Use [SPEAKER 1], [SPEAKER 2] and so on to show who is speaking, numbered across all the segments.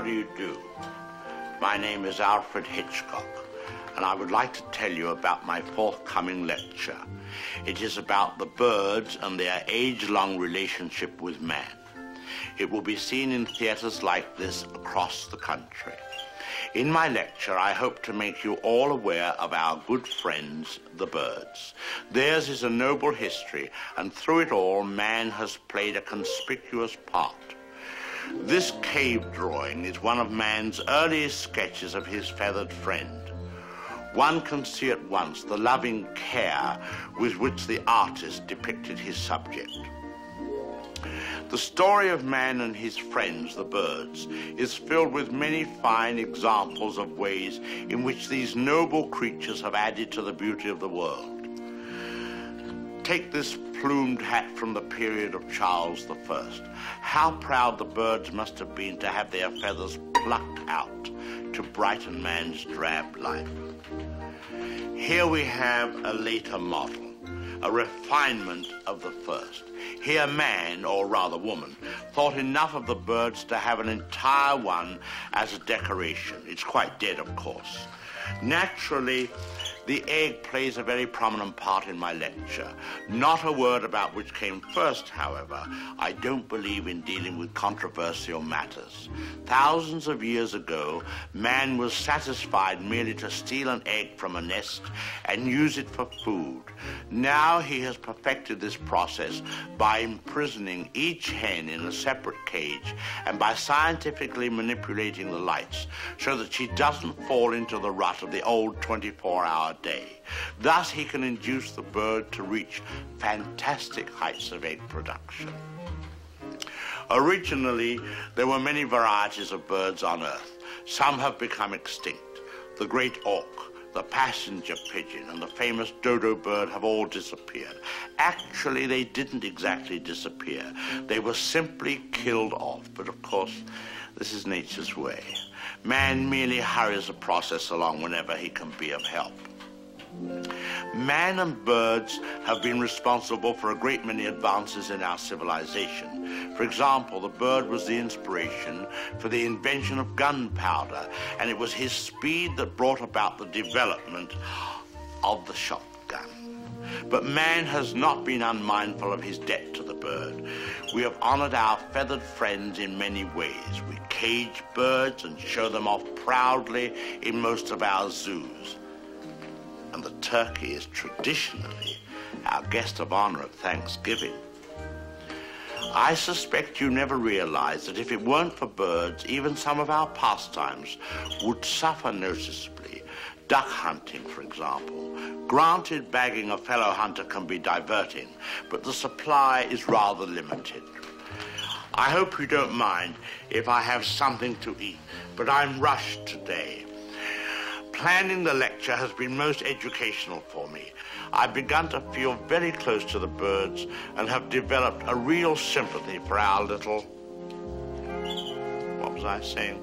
[SPEAKER 1] do you do? My name is Alfred Hitchcock, and I would like to tell you about my forthcoming lecture. It is about the birds and their age-long relationship with man. It will be seen in theaters like this across the country. In my lecture, I hope to make you all aware of our good friends, the birds. Theirs is a noble history, and through it all, man has played a conspicuous part. This cave drawing is one of man's earliest sketches of his feathered friend. One can see at once the loving care with which the artist depicted his subject. The story of man and his friends, the birds, is filled with many fine examples of ways in which these noble creatures have added to the beauty of the world. Take this plumed hat from the period of Charles I. How proud the birds must have been to have their feathers plucked out to brighten man's drab life. Here we have a later model, a refinement of the first. Here man, or rather woman, thought enough of the birds to have an entire one as a decoration. It's quite dead, of course. Naturally, the egg plays a very prominent part in my lecture. Not a word about which came first, however. I don't believe in dealing with controversial matters. Thousands of years ago, man was satisfied merely to steal an egg from a nest and use it for food. Now he has perfected this process by imprisoning each hen in a separate cage and by scientifically manipulating the lights so that she doesn't fall into the rut of the old 24-hour day. Thus, he can induce the bird to reach fantastic heights of egg production. Originally, there were many varieties of birds on Earth. Some have become extinct. The great auk, the passenger pigeon, and the famous dodo bird have all disappeared. Actually, they didn't exactly disappear. They were simply killed off. But of course, this is nature's way. Man merely hurries the process along whenever he can be of help. Man and birds have been responsible for a great many advances in our civilization. For example, the bird was the inspiration for the invention of gunpowder, and it was his speed that brought about the development of the shotgun. But man has not been unmindful of his debt to the bird. We have honored our feathered friends in many ways. We cage birds and show them off proudly in most of our zoos. And the turkey is traditionally our guest of honor at Thanksgiving. I suspect you never realized that if it weren't for birds, even some of our pastimes would suffer noticeably. Duck hunting, for example. Granted, bagging a fellow hunter can be diverting, but the supply is rather limited. I hope you don't mind if I have something to eat, but I'm rushed today. Planning the lecture has been most educational for me. I've begun to feel very close to the birds and have developed a real sympathy for our little... What was I saying?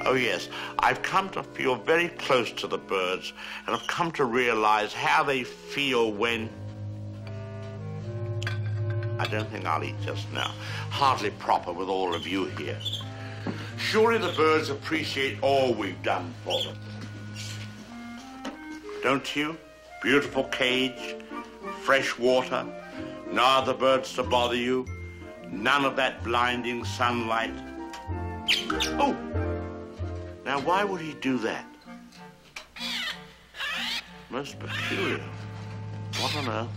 [SPEAKER 1] Oh yes, I've come to feel very close to the birds and have come to realize how they feel when... I don't think I'll eat just now. Hardly proper with all of you here. Surely the birds appreciate all we've done for them. Don't you? Beautiful cage, fresh water, no other birds to bother you, none of that blinding sunlight. Oh! Now, why would he do that? Most peculiar. What on earth?